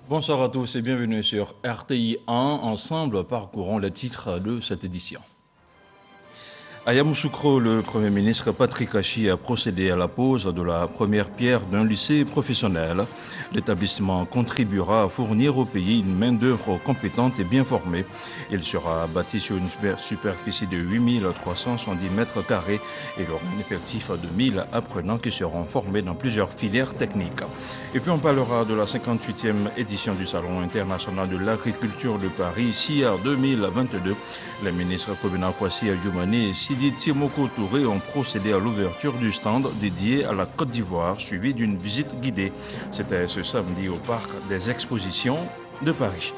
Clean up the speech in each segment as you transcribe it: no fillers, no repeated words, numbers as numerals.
Bonsoir à tous et bienvenue sur RTI 1. Ensemble, parcourons les titres de cette édition. À Yamoussoukro, le Premier ministre Patrick Achi a procédé à la pose de la première pierre d'un lycée professionnel. L'établissement contribuera à fournir au pays une main-d'œuvre compétente et bien formée. Il sera bâti sur une superficie de 8370 mètres carrés et il aura un effectif de 1000 apprenants qui seront formés dans plusieurs filières techniques. Et puis on parlera de la 58e édition du Salon international de l'agriculture de Paris, SIA 2022. Les ministres Kobina Kwasi Adjoumani et Sidi Timoko Touré ont procédé à l'ouverture du stand dédié à la Côte d'Ivoire, suivi d'une visite guidée. C'était ce samedi au parc des expositions de Paris.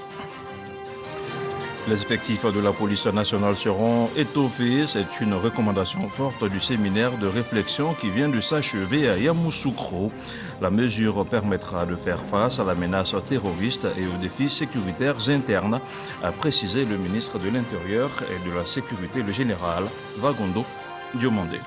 Les effectifs de la police nationale seront étoffés. C'est une recommandation forte du séminaire de réflexion qui vient de s'achever à Yamoussoukro. La mesure permettra de faire face à la menace terroriste et aux défis sécuritaires internes, a précisé le ministre de l'Intérieur et de la Sécurité, le général Vagondo Diomandé.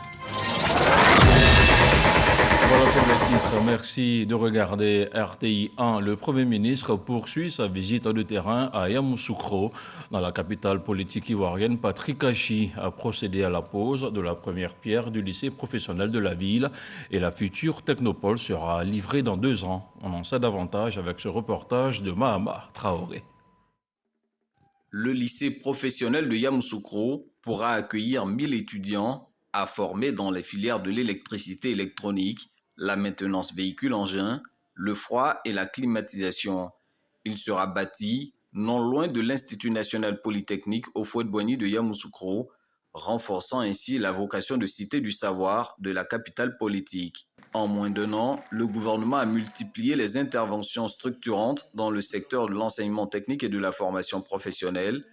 Voilà pour les titres. Merci de regarder RTI 1. Le Premier ministre poursuit sa visite de terrain à Yamoussoukro. Dans la capitale politique ivoirienne, Patrick Achi a procédé à la pose de la première pierre du lycée professionnel de la ville et la future technopole sera livrée dans 2 ans. On en sait davantage avec ce reportage de Mahama Traoré. Le lycée professionnel de Yamoussoukro pourra accueillir 1000 étudiants à former dans les filières de l'électricité électronique, la maintenance véhicule-engin, le froid et la climatisation. Il sera bâti non loin de l'Institut national polytechnique Houphouët-Boigny de Yamoussoukro, renforçant ainsi la vocation de cité du savoir de la capitale politique. En moins d'1 an, le gouvernement a multiplié les interventions structurantes dans le secteur de l'enseignement technique et de la formation professionnelle,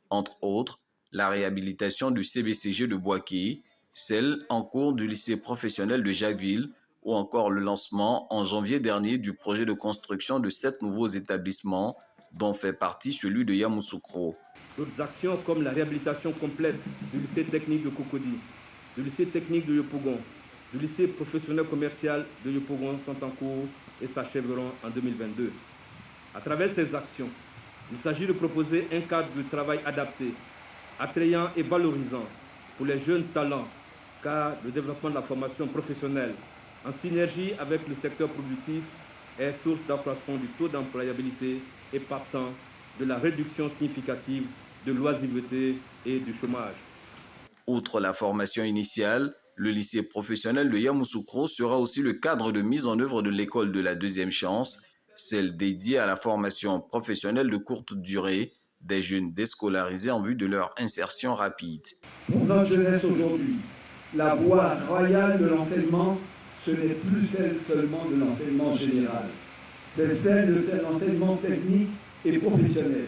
entre autres la réhabilitation du CBCG de Boaké, celle en cours du lycée professionnel de Jacquesville, ou encore le lancement en janvier dernier du projet de construction de 7 nouveaux établissements, dont fait partie celui de Yamoussoukro. D'autres actions comme la réhabilitation complète du lycée technique de Cocody, du lycée technique de Yopougon, du lycée professionnel commercial de Yopougon sont en cours et s'achèveront en 2022. À travers ces actions, il s'agit de proposer un cadre de travail adapté, attrayant et valorisant pour les jeunes talents, car le développement de la formation professionnelle, en synergie avec le secteur productif, est source d'accroissement du taux d'employabilité et partant de la réduction significative de l'oisiveté et du chômage. Outre la formation initiale, le lycée professionnel de Yamoussoukro sera aussi le cadre de mise en œuvre de l'école de la deuxième chance, celle dédiée à la formation professionnelle de courte durée des jeunes déscolarisés en vue de leur insertion rapide. Pour notre jeunesse aujourd'hui, la voie royale de l'enseignement, ce n'est plus celle seulement de l'enseignement général, c'est celle de l'enseignement technique et professionnel.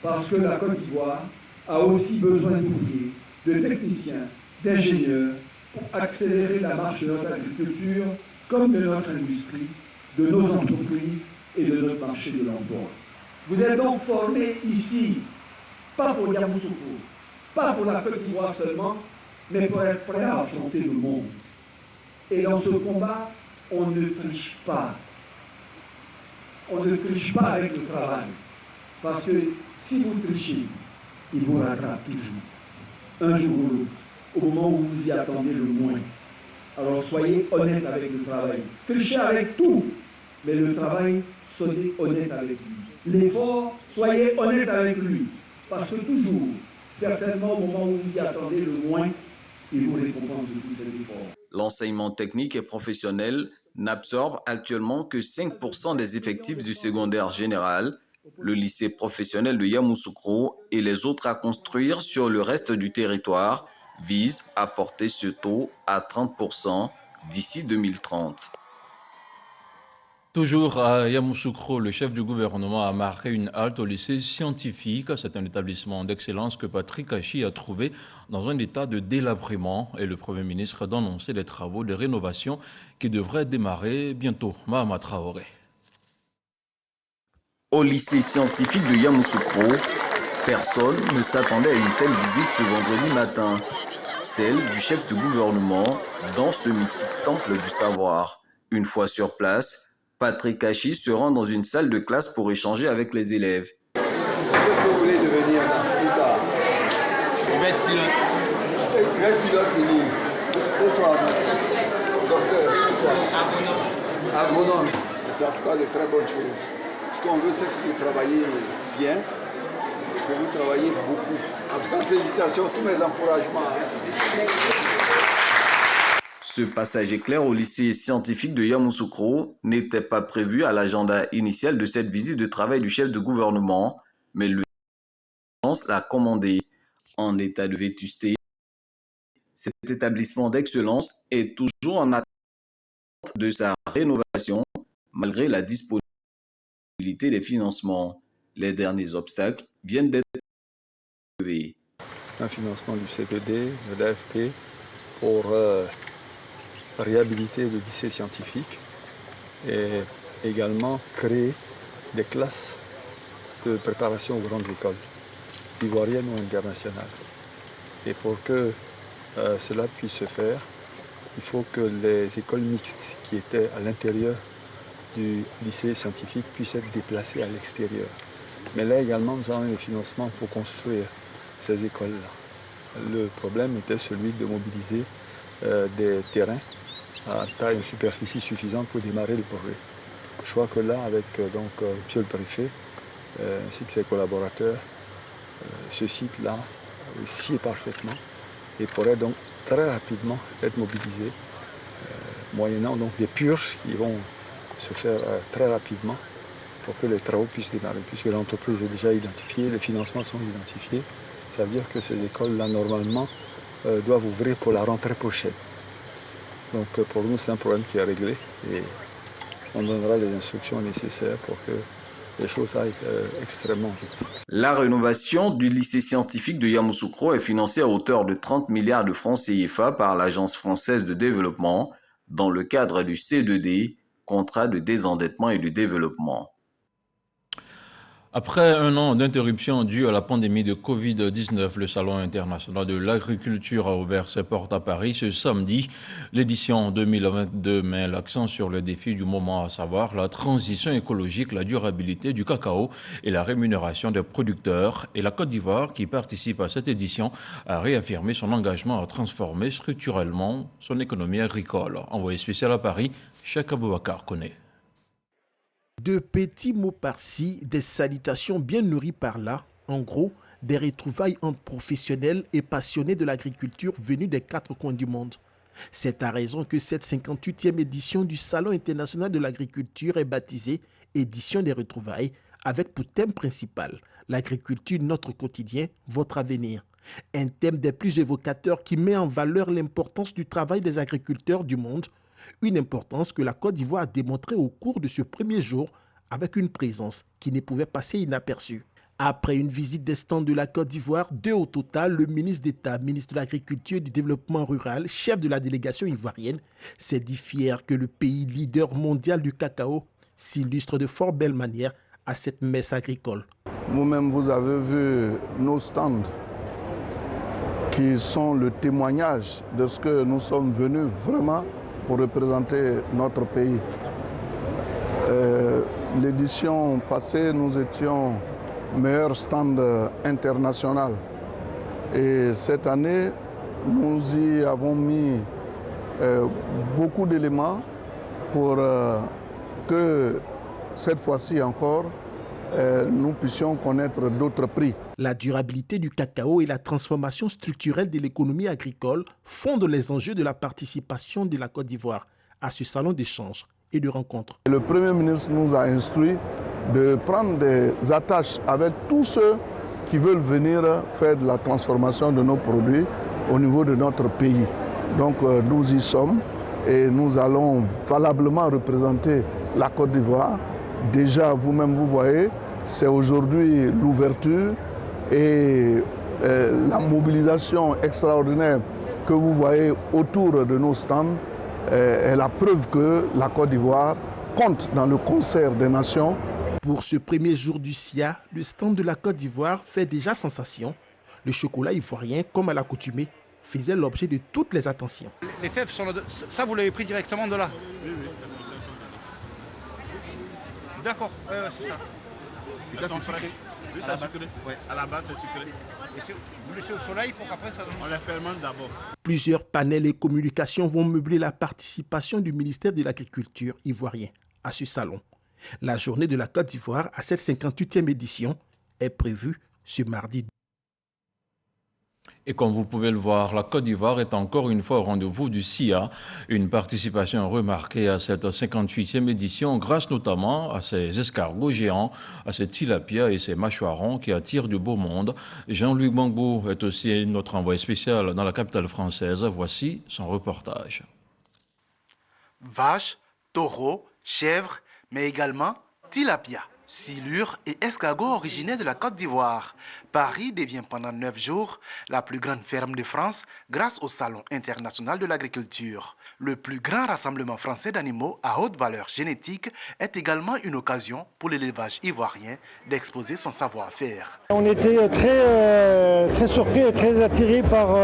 Parce que la Côte d'Ivoire a aussi besoin d'ouvriers, de techniciens, d'ingénieurs pour accélérer la marche de notre agriculture comme de notre industrie, de nos entreprises et de notre marché de l'emploi. Vous êtes donc formés ici, pas pour Yamoussoukro, pas pour la Côte d'Ivoire seulement, mais pour être prêts à affronter le monde. Et dans ce combat, on ne triche pas. On ne triche pas avec le travail. Parce que si vous trichez, il vous rattrape toujours. Un jour ou l'autre, au moment où vous y attendez le moins. Alors soyez honnête avec le travail. Trichez avec tout, mais le travail, soyez honnête avec lui. L'effort, soyez honnête avec lui. Parce que toujours, certainement au moment où vous y attendez le moins, il vous récompense de tous ces efforts. L'enseignement technique et professionnel n'absorbe actuellement que 5% des effectifs du secondaire général. Le lycée professionnel de Yamoussoukro et les autres à construire sur le reste du territoire visent à porter ce taux à 30% d'ici 2030. Toujours à Yamoussoukro, le chef du gouvernement a marqué une halte au lycée scientifique. C'est un établissement d'excellence que Patrick Achi a trouvé dans un état de délabrement et le Premier ministre a annoncé les travaux de rénovation qui devraient démarrer bientôt. Mahama Traoré. Au lycée scientifique de Yamoussoukro, personne ne s'attendait à une telle visite ce vendredi matin. Celle du chef du gouvernement dans ce mythique temple du savoir. Une fois sur place, Patrick Kachi se rend dans une salle de classe pour échanger avec les élèves. Qu'est-ce que vous voulez devenir plus tard? Je vais être pilote. Je vais être pilote, Fini. Et toi, docteur? Agronome. C'est en tout cas de très bonnes choses. Ce qu'on veut, c'est que vous travaillez bien et que vous travaillez beaucoup. En tout cas, félicitations, tous mes encouragements. Ce passage éclair au lycée scientifique de Yamoussoukro n'était pas prévu à l'agenda initial de cette visite de travail du chef de gouvernement, mais le l'a commandé. En état de vétusté, cet établissement d'excellence est toujours en attente de sa rénovation, malgré la disponibilité des financements. Les derniers obstacles viennent d'être levés. Un financement du C2D, de l'AFP, pour réhabiliter le lycée scientifique et également créer des classes de préparation aux grandes écoles, ivoiriennes ou internationales. Et pour que cela puisse se faire, il faut que les écoles mixtes qui étaient à l'intérieur du lycée scientifique puissent être déplacées à l'extérieur. Mais là également, nous avons des financements pour construire ces écoles-là. Le problème était celui de mobiliser des terrains à taille et superficie suffisante pour démarrer le projet. Je crois que là, avec monsieur le préfet, ainsi que ses collaborateurs, ce site-là sied parfaitement et pourrait donc très rapidement être mobilisé, moyennant donc des purges qui vont se faire très rapidement pour que les travaux puissent démarrer, puisque l'entreprise est déjà identifiée, les financements sont identifiés. Ça veut dire que ces écoles-là, normalement, doivent ouvrir pour la rentrée prochaine. Donc pour nous, c'est un problème qui est réglé et on donnera les instructions nécessaires pour que les choses aillent extrêmement vite. La rénovation du lycée scientifique de Yamoussoukro est financée à hauteur de 30 milliards de francs CFA par l'Agence française de développement dans le cadre du C2D, contrat de désendettement et de développement. Après un an d'interruption due à la pandémie de Covid-19, le Salon international de l'agriculture a ouvert ses portes à Paris ce samedi. L'édition 2022 met l'accent sur le défi du moment, à savoir la transition écologique, la durabilité du cacao et la rémunération des producteurs. Et la Côte d'Ivoire, qui participe à cette édition, a réaffirmé son engagement à transformer structurellement son économie agricole. Envoyé spécial à Paris, Cheikh Aboubacar connaît. De petits mots par-ci, des salutations bien nourries par-là, en gros, des retrouvailles entre professionnels et passionnés de l'agriculture venus des quatre coins du monde. C'est à raison que cette 58e édition du Salon international de l'agriculture est baptisée Édition des retrouvailles, avec pour thème principal l'agriculture, notre quotidien, votre avenir. Un thème des plus évocateurs qui met en valeur l'importance du travail des agriculteurs du monde. Une importance que la Côte d'Ivoire a démontrée au cours de ce premier jour avec une présence qui ne pouvait passer inaperçue. Après une visite des stands de la Côte d'Ivoire, 2 au total, le ministre d'État, ministre de l'Agriculture et du Développement rural, chef de la délégation ivoirienne, s'est dit fier que le pays leader mondial du cacao s'illustre de fort belle manière à cette messe agricole. Vous-même, vous avez vu nos stands qui sont le témoignage de ce que nous sommes venus vraiment pour représenter notre pays. L'édition passée, nous étions meilleur stand international. Et cette année, nous y avons mis beaucoup d'éléments pour que cette fois-ci encore, nous puissions connaître d'autres prix. La durabilité du cacao et la transformation structurelle de l'économie agricole fondent les enjeux de la participation de la Côte d'Ivoire à ce salon d'échange et de rencontres. Le Premier ministre nous a instruit de prendre des attaches avec tous ceux qui veulent venir faire de la transformation de nos produits au niveau de notre pays. Donc nous y sommes et nous allons valablement représenter la Côte d'Ivoire. Déjà, vous-même, vous voyez, c'est aujourd'hui l'ouverture et la mobilisation extraordinaire que vous voyez autour de nos stands est la preuve que la Côte d'Ivoire compte dans le concert des nations. Pour ce premier jour du SIA, le stand de la Côte d'Ivoire fait déjà sensation. Le chocolat ivoirien, comme à l'accoutumée, faisait l'objet de toutes les attentions. Les fèves sont là. Ça, vous l'avez pris directement de là? Oui, D'accord, c'est ça. Et ça, c'est sucré. Oui, c'est sucré. Ouais. À la base, c'est sucré. Et vous laissez au soleil pour qu'après ça donne. On les fermente d'abord. Plusieurs panels et communications vont meubler la participation du ministère de l'Agriculture ivoirien à ce salon. La journée de la Côte d'Ivoire à cette 58e édition est prévue ce mardi. Et comme vous pouvez le voir, la Côte d'Ivoire est encore une fois au rendez-vous du SIA, une participation remarquée à cette 58e édition grâce notamment à ces escargots géants, à ces tilapias et ces mâchoirons qui attirent du beau monde. Jean-Luc Gbangbo est aussi notre envoyé spécial dans la capitale française. Voici son reportage. Vaches, taureaux, chèvres, mais également tilapia, silures et escargots originaires de la Côte d'Ivoire. Paris devient pendant 9 jours la plus grande ferme de France grâce au Salon international de l'agriculture. Le plus grand rassemblement français d'animaux à haute valeur génétique est également une occasion pour l'élevage ivoirien d'exposer son savoir-faire. On était très surpris et très attirés par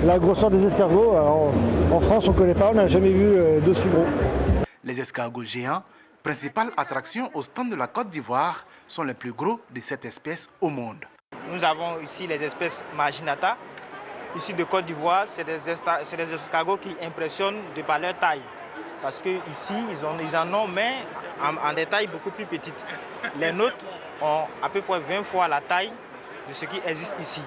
la grosseur des escargots. Alors, en France, on ne connaît pas, on n'a jamais vu d'aussi gros. Les escargots géants, principale attraction au stand de la Côte d'Ivoire, sont les plus gros de cette espèce au monde. Nous avons ici les espèces marginata. Ici de Côte d'Ivoire, c'est des escargots qui impressionnent de par leur taille. Parce qu'ici, ils en ont, mais en des tailles beaucoup plus petites. Les nôtres ont à peu près 20 fois la taille de ce qui existe ici.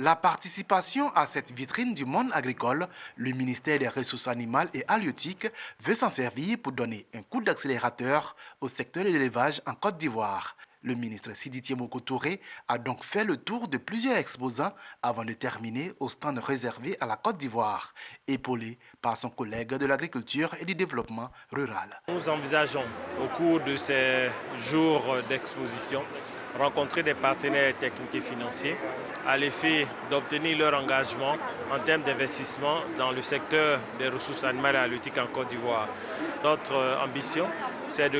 La participation à cette vitrine du monde agricole, le ministère des Ressources animales et halieutiques veut s'en servir pour donner un coup d'accélérateur au secteur de l'élevage en Côte d'Ivoire. Le ministre Sidi Diemoko Touré a donc fait le tour de plusieurs exposants avant de terminer au stand réservé à la Côte d'Ivoire, épaulé par son collègue de l'agriculture et du développement rural. Nous envisageons au cours de ces jours d'exposition rencontrer des partenaires techniques et financiers à l'effet d'obtenir leur engagement en termes d'investissement dans le secteur des ressources animales et halieutiques en Côte d'Ivoire. Notre ambition, c'est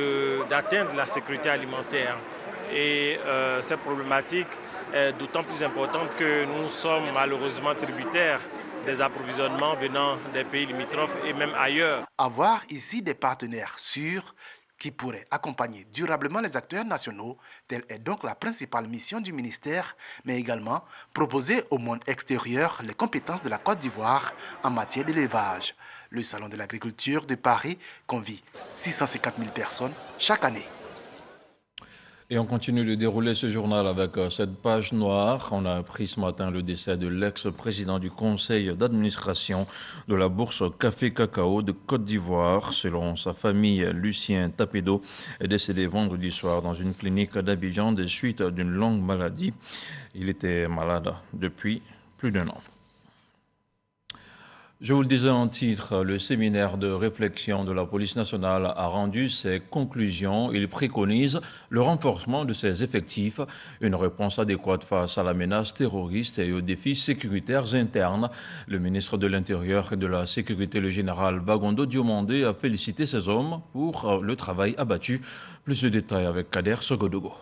d'atteindre la sécurité alimentaire. Et cette problématique est d'autant plus importante que nous sommes malheureusement tributaires des approvisionnements venant des pays limitrophes et même ailleurs. Avoir ici des partenaires sûrs qui pourraient accompagner durablement les acteurs nationaux, telle est donc la principale mission du ministère, mais également proposer au monde extérieur les compétences de la Côte d'Ivoire en matière d'élevage. Le Salon de l'agriculture de Paris convie 650 000 personnes chaque année. Et on continue de dérouler ce journal avec cette page noire. On a appris ce matin le décès de l'ex-président du conseil d'administration de la bourse Café Cacao de Côte d'Ivoire. Selon sa famille, Lucien Tapedo est décédé vendredi soir dans une clinique d'Abidjan des suites d'une longue maladie. Il était malade depuis plus d'1 an. Je vous le disais en titre, le séminaire de réflexion de la police nationale a rendu ses conclusions. Il préconise le renforcement de ses effectifs, une réponse adéquate face à la menace terroriste et aux défis sécuritaires internes. Le ministre de l'Intérieur et de la Sécurité, le général Bagondo Diomandé, a félicité ces hommes pour le travail abattu. Plus de détails avec Kader Sogodogo.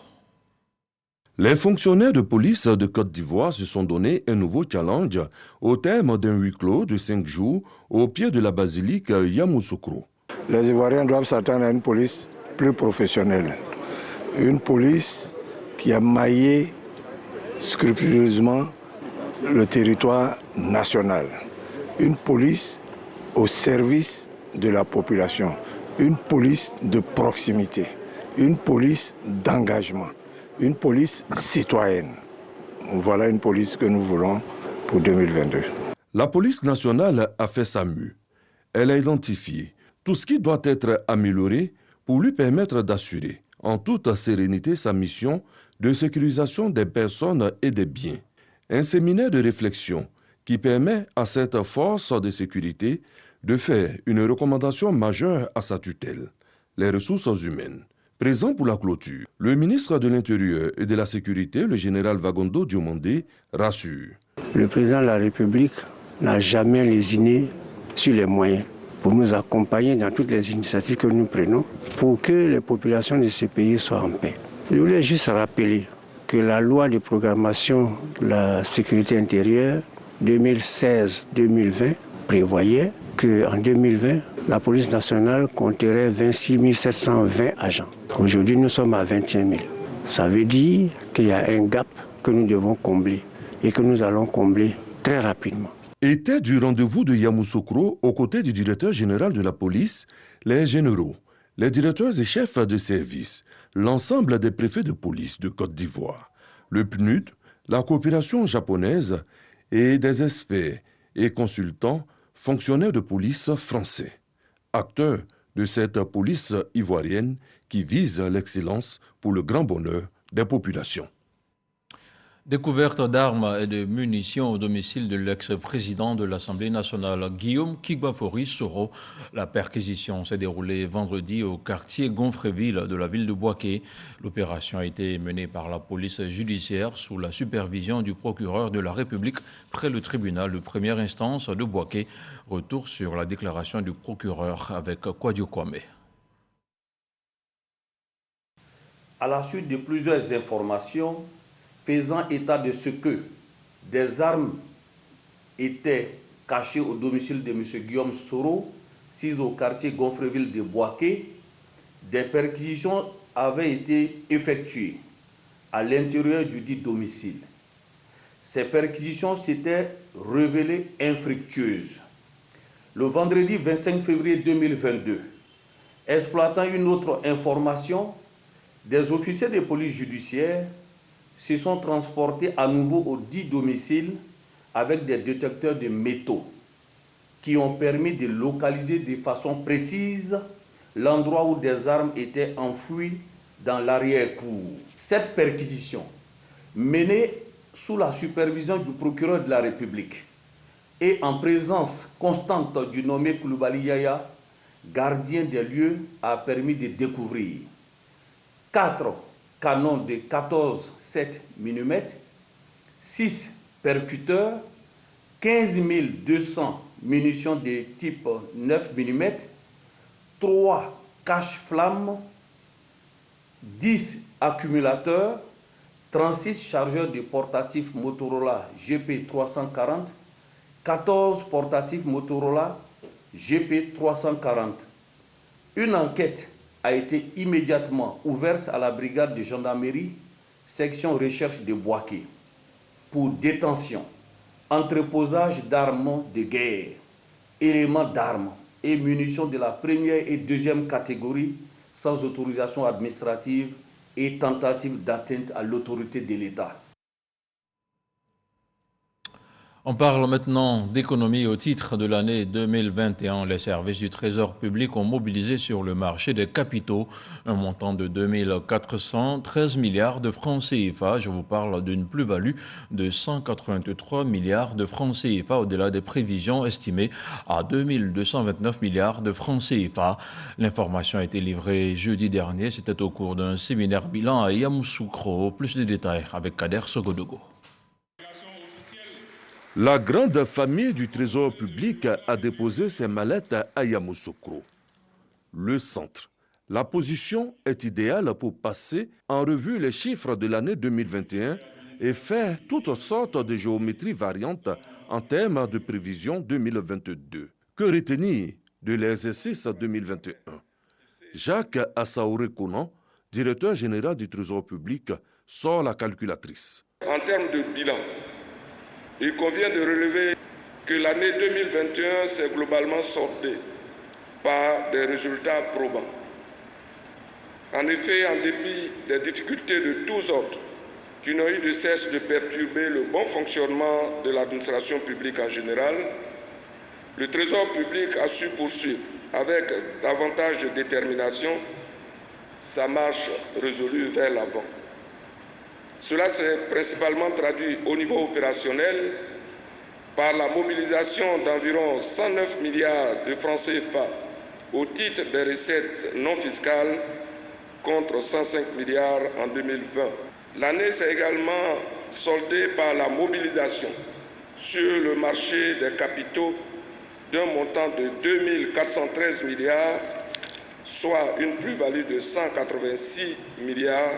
Les fonctionnaires de police de Côte d'Ivoire se sont donné un nouveau challenge au terme d'un huis clos de 5 jours au pied de la basilique Yamoussoukro. Les Ivoiriens doivent s'attendre à une police plus professionnelle, une police qui a maillé scrupuleusement le territoire national, une police au service de la population, une police de proximité, une police d'engagement. Une police citoyenne. Voilà une police que nous voulons pour 2022. La police nationale a fait sa mue. Elle a identifié tout ce qui doit être amélioré pour lui permettre d'assurer en toute sérénité sa mission de sécurisation des personnes et des biens. Un séminaire de réflexion qui permet à cette force de sécurité de faire une recommandation majeure à sa tutelle, les ressources humaines. Présent pour la clôture, le ministre de l'Intérieur et de la Sécurité, le général Bagondo Diomandé, rassure. Le président de la République n'a jamais lésiné sur les moyens pour nous accompagner dans toutes les initiatives que nous prenons pour que les populations de ce pays soient en paix. Je voulais juste rappeler que la loi de programmation de la sécurité intérieure 2016-2020 prévoyait qu'en 2020, la police nationale compterait 26 720 agents. Aujourd'hui, nous sommes à 21 000. Ça veut dire qu'il y a un gap que nous devons combler et que nous allons combler très rapidement. Était du rendez-vous de Yamoussoukro aux côtés du directeur général de la police, les généraux, les directeurs et chefs de service, l'ensemble des préfets de police de Côte d'Ivoire, le PNUD, la coopération japonaise et des experts et consultants, fonctionnaires de police français, acteurs de cette police ivoirienne qui vise l'excellence pour le grand bonheur des populations. Découverte d'armes et de munitions au domicile de l'ex-président de l'Assemblée nationale, Guillaume Kigbafori Soro. La perquisition s'est déroulée vendredi au quartier Gonfreville de la ville de Bouaké. L'opération a été menée par la police judiciaire sous la supervision du procureur de la République près le tribunal de première instance de Bouaké. Retour sur la déclaration du procureur avec Kwadio Kwame. À la suite de plusieurs informations faisant état de ce que des armes étaient cachées au domicile de M. Guillaume Soro, situé au quartier Gonfreville de Bouaké, des perquisitions avaient été effectuées à l'intérieur du dit domicile. Ces perquisitions s'étaient révélées infructueuses. Le vendredi 25 février 2022, exploitant une autre information, des officiers de police judiciaire se sont transportés à nouveau au dit domicile avec des détecteurs de métaux qui ont permis de localiser de façon précise l'endroit où des armes étaient enfouies dans l'arrière-cour. Cette perquisition, menée sous la supervision du procureur de la République et en présence constante du nommé Koulibaly Yaya, gardien des lieux, a permis de découvrir 4 canons de 14,7 mm, 6 percuteurs, 15 200 munitions de type 9 mm, 3 cache-flammes, 10 accumulateurs, 36 chargeurs de portatifs Motorola GP340, 14 portatifs Motorola GP340. Une enquête a été immédiatement ouverte à la brigade de gendarmerie, section recherche de Bouaké, pour détention, entreposage d'armes de guerre, éléments d'armes et munitions de la première et deuxième catégorie sans autorisation administrative et tentative d'atteinte à l'autorité de l'État. On parle maintenant d'économie au titre de l'année 2021. Les services du Trésor public ont mobilisé sur le marché des capitaux un montant de 2413 milliards de francs CFA. Je vous parle d'une plus-value de 183 milliards de francs CFA au-delà des prévisions estimées à 2229 milliards de francs CFA. L'information a été livrée jeudi dernier. C'était au cours d'un séminaire bilan à Yamoussoukro. Plus de détails avec Kader Sogodogo. La grande famille du Trésor public a déposé ses mallettes à Yamoussoukro. Le centre. La position est idéale pour passer en revue les chiffres de l'année 2021 et faire toutes sortes de géométries variantes en termes de prévision 2022. Que retenir de l'exercice 2021? Jacques Assaouré Konan, directeur général du Trésor public, sort la calculatrice. En termes de bilan, il convient de relever que l'année 2021 s'est globalement soldée par des résultats probants. En effet, en dépit des difficultés de tous ordres qui n'ont eu de cesse de perturber le bon fonctionnement de l'administration publique en général, le Trésor public a su poursuivre avec davantage de détermination sa marche résolue vers l'avant. Cela s'est principalement traduit au niveau opérationnel par la mobilisation d'environ 109 milliards de francs CFA au titre des recettes non fiscales contre 105 milliards en 2020. L'année s'est également soldée par la mobilisation sur le marché des capitaux d'un montant de 2413 milliards, soit une plus-value de 186 milliards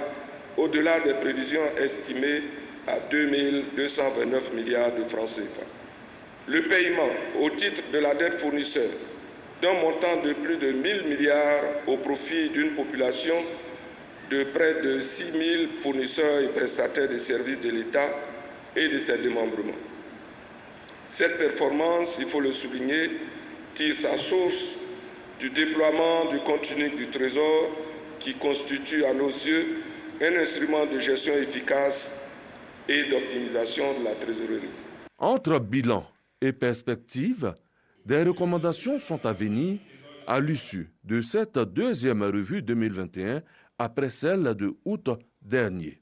au-delà des prévisions estimées à 2229 milliards de francs CFA. le paiement au titre de la dette fournisseur d'un montant de plus de 1 000 milliards au profit d'une population de près de 6 000 fournisseurs et prestataires de services de l'État et de ses démembrements. Cette performance, il faut le souligner, tire sa source du déploiement du compte unique du Trésor qui constitue à nos yeux un instrument de gestion efficace et d'optimisation de la trésorerie. Entre bilan et perspective, des recommandations sont à venir à l'issue de cette deuxième revue 2021 après celle de août dernier.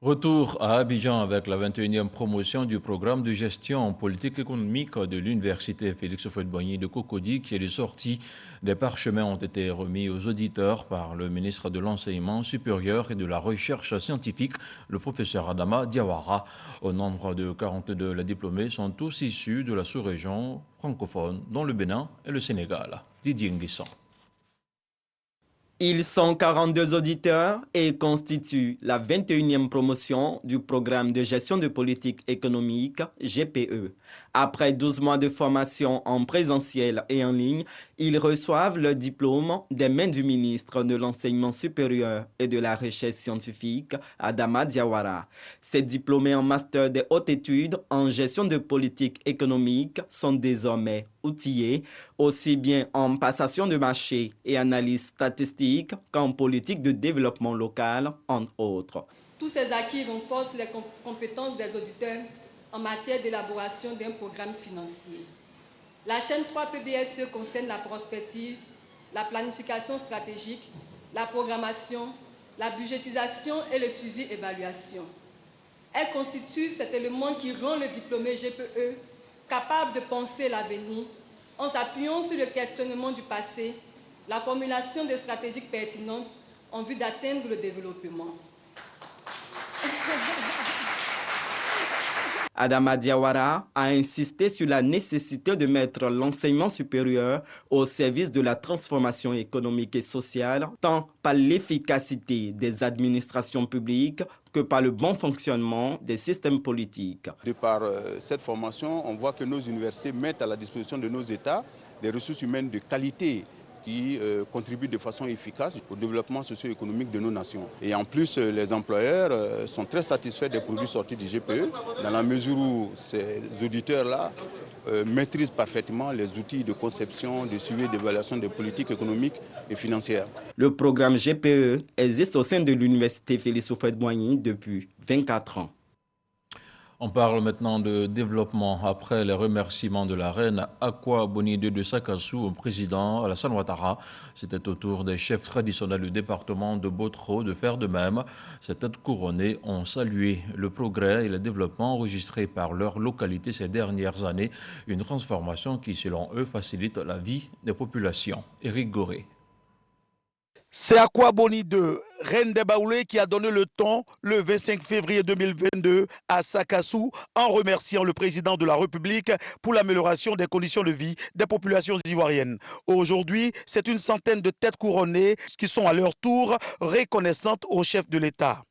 Retour à Abidjan avec la 21e promotion du programme de gestion en politique économique de l'Université Félix Houphouët-Boigny de Cocody, qui est sorti. Des parchemins ont été remis aux auditeurs par le ministre de l'Enseignement supérieur et de la Recherche scientifique, le professeur Adama Diawara. Au nombre de 42, les diplômés sont tous issus de la sous-région francophone, dont le Bénin et le Sénégal. Didier Nguissan. Ils sont 42 auditeurs et constituent la 21e promotion du programme de gestion de politique économique GPE. Après 12 mois de formation en présentiel et en ligne, ils reçoivent le diplôme des mains du ministre de l'Enseignement supérieur et de la Recherche scientifique, Adama Diawara. Ces diplômés en master des hautes études en gestion de politique économique sont désormais outillés, aussi bien en passation de marché et analyse statistique qu'en politique de développement local, entre autres. Tous ces acquis renforcent les compétences des auditeurs en matière d'élaboration d'un programme financier. La chaîne 3 PBSE concerne la prospective, la planification stratégique, la programmation, la budgétisation et le suivi-évaluation. Elle constitue cet élément qui rend le diplômé GPE capable de penser l'avenir en s'appuyant sur le questionnement du passé, la formulation de stratégies pertinentes en vue d'atteindre le développement. Adama Diawara a insisté sur la nécessité de mettre l'enseignement supérieur au service de la transformation économique et sociale, tant par l'efficacité des administrations publiques que par le bon fonctionnement des systèmes politiques. De par cette formation, on voit que nos universités mettent à la disposition de nos États des ressources humaines de qualité qui contribuent de façon efficace au développement socio-économique de nos nations. Et en plus, les employeurs sont très satisfaits des produits sortis du GPE, dans la mesure où ces auditeurs-là maîtrisent parfaitement les outils de conception, de suivi et d'évaluation des politiques économiques et financières. Le programme GPE existe au sein de l'Université Félix Houphouët-Boigny depuis 24 ans. On parle maintenant de développement. Après les remerciements de la reine Akwa Bonide de Sakassou au président Alassane Ouattara, c'était au tour des chefs traditionnels du département de Botro de faire de même. Ces têtes couronnées ont salué le progrès et le développement enregistrés par leur localité ces dernières années, une transformation qui, selon eux, facilite la vie des populations. Éric Goré. C'est Akwa Bonide, reine des Baoulés, qui a donné le ton le 25 février 2022 à Sakassou en remerciant le président de la République pour l'amélioration des conditions de vie des populations ivoiriennes. Aujourd'hui, c'est une centaine de têtes couronnées qui sont à leur tour reconnaissantes au chef de l'État.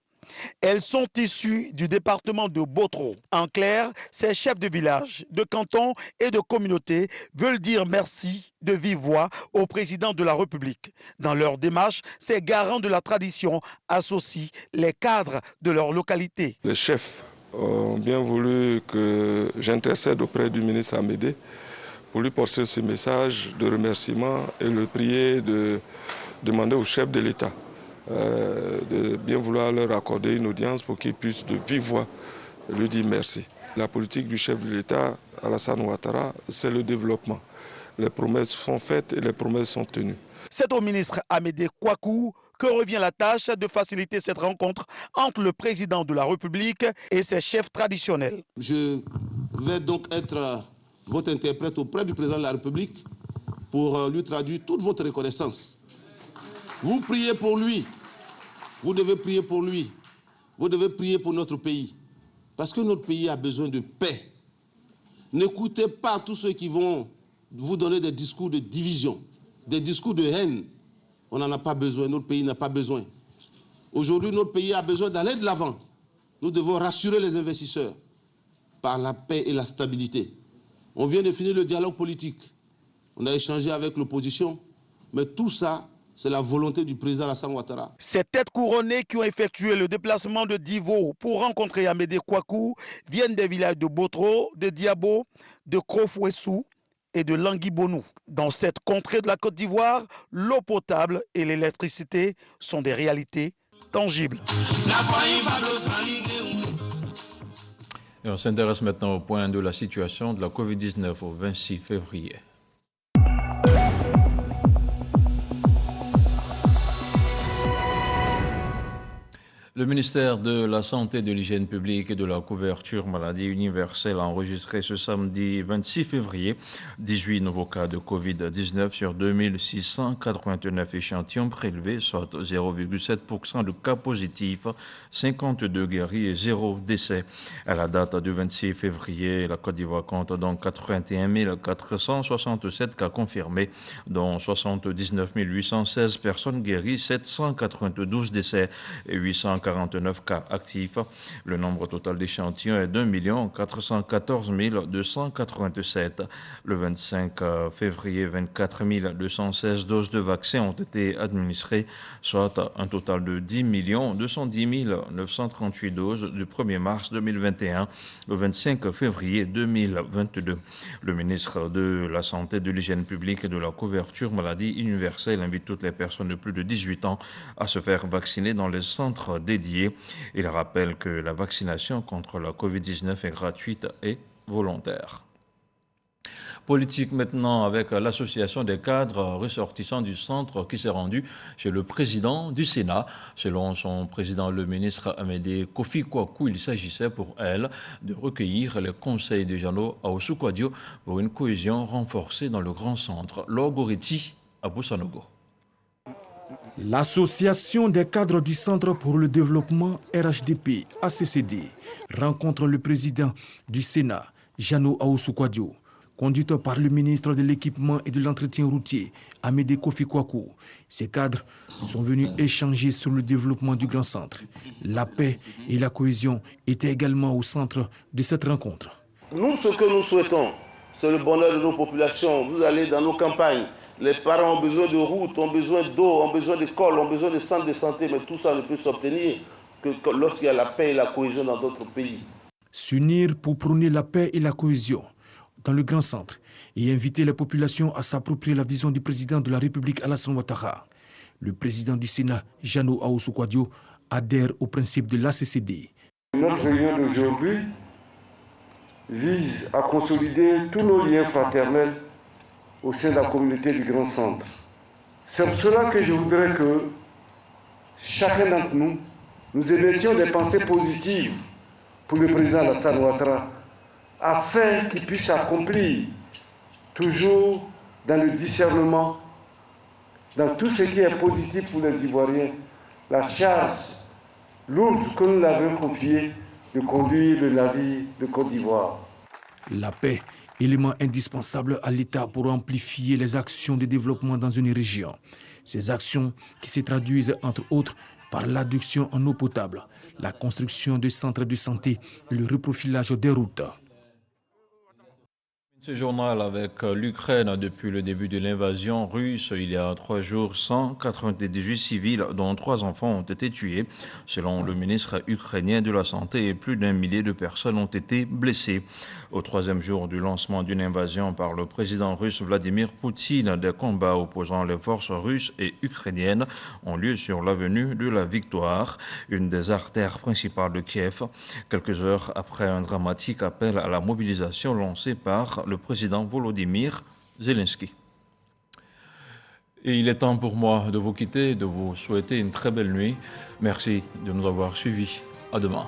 Elles sont issues du département de Botro. En clair, ces chefs de village, de canton et de communauté veulent dire merci de vive voix au président de la République. Dans leur démarche, ces garants de la tradition associent les cadres de leur localité. Les chefs ont bien voulu que j'intercède auprès du ministre Amédée pour lui porter ce message de remerciement et le prier de demander au chef de l'État de bien vouloir leur accorder une audience pour qu'ils puissent de vive voix lui dire merci. La politique du chef de l'État, Alassane Ouattara, c'est le développement. Les promesses sont faites et les promesses sont tenues. C'est au ministre Amédée Kouakou que revient la tâche de faciliter cette rencontre entre le président de la République et ses chefs traditionnels. Je vais donc être votre interprète auprès du président de la République pour lui traduire toute votre reconnaissance. Vous priez pour lui, vous devez prier pour lui, vous devez prier pour notre pays, parce que notre pays a besoin de paix. N'écoutez pas tous ceux qui vont vous donner des discours de division, des discours de haine. On n'en a pas besoin, notre pays n'a pas besoin. Aujourd'hui, notre pays a besoin d'aller de l'avant. Nous devons rassurer les investisseurs. par la paix et la stabilité. On vient de finir le dialogue politique. On a échangé avec l'opposition, mais tout ça, c'est la volonté du président Alassane Ouattara. Ces têtes couronnées qui ont effectué le déplacement de Divo pour rencontrer Amédée Kouakou viennent des villages de Botro, de Diabo, de Krofouessou et de Languibonou. Dans cette contrée de la Côte d'Ivoire, l'eau potable et l'électricité sont des réalités tangibles. Et on s'intéresse maintenant au point de la situation de la Covid-19 au 26 février. Le ministère de la Santé, de l'Hygiène publique et de la couverture maladie universelle a enregistré ce samedi 26 février 18 nouveaux cas de Covid-19 sur 2689 échantillons prélevés, soit 0,7% de cas positifs, 52 guéris et 0 décès. À la date du 26 février, la Côte d'Ivoire compte donc 81 467 cas confirmés, dont 79 816 personnes guéries, 792 décès et 849 cas actifs. Le nombre total d'échantillons est d'1 414 287. Le 25 février, 24 216 doses de vaccins ont été administrées, soit un total de 10 210 938 doses du 1er mars 2021 au 25 février 2022. Le ministre de la Santé, de l'Hygiène publique et de la couverture maladie universelle invite toutes les personnes de plus de 18 ans à se faire vacciner dans les centres dédiés. Il rappelle que la vaccination contre la Covid-19 est gratuite et volontaire. Politique maintenant avec l'association des cadres ressortissants du centre qui s'est rendu chez le président du Sénat. Selon son président, le ministre Amédée Kofi Kouakou, il s'agissait pour elle de recueillir les conseils de Jano Ahoussou-Kouadio pour une cohésion renforcée dans le grand centre. Logoriti à Boussanogo. L'association des cadres du Centre pour le développement RHDP, ACCD, rencontre le président du Sénat, Jano Ahoussou-Kouadio, conduite par le ministre de l'Équipement et de l'Entretien routier, Amédée Kofi Kouakou. Ces cadres sont venus échanger sur le développement du grand centre. La paix et la cohésion étaient également au centre de cette rencontre. Nous, ce que nous souhaitons, c'est le bonheur de nos populations. Vous allez dans nos campagnes. Les parents ont besoin de routes, ont besoin d'eau, ont besoin d'écoles, ont besoin de centres de santé, mais tout ça ne peut s'obtenir que lorsqu'il y a la paix et la cohésion dans d'autres pays. S'unir pour prôner la paix et la cohésion dans le grand centre et inviter les populations à s'approprier la vision du président de la République Alassane Ouattara. Le président du Sénat, Jano Ahoussou-Kouadio, adhère au principe de l'ACCD. Notre réunion d'aujourd'hui vise à consolider tous nos liens fraternels au sein de la communauté du Grand Centre. C'est pour cela que je voudrais que chacun d'entre nous, nous émettions des pensées positives pour le président Alassane Ouattara, afin qu'il puisse accomplir, toujours dans le discernement, dans tout ce qui est positif pour les Ivoiriens, la charge lourde que nous l'avons confiée de conduire le navire de Côte d'Ivoire. La paix, élément indispensable à l'État pour amplifier les actions de développement dans une région. Ces actions qui se traduisent entre autres par l'adduction en eau potable, la construction de centres de santé et le reprofilage des routes. Ce journal avec l'Ukraine depuis le début de l'invasion russe. Il y a 3 jours, 198 civils, dont 3 enfants, ont été tués. Selon le ministre ukrainien de la Santé, et plus d'1 millier de personnes ont été blessées. Au 3e jour du lancement d'une invasion par le président russe Vladimir Poutine, des combats opposant les forces russes et ukrainiennes ont lieu sur l'avenue de la Victoire, une des artères principales de Kiev, quelques heures après un dramatique appel à la mobilisation lancé par le président Volodymyr Zelensky. Et il est temps pour moi de vous quitter, de vous souhaiter une très belle nuit. Merci de nous avoir suivis. À demain.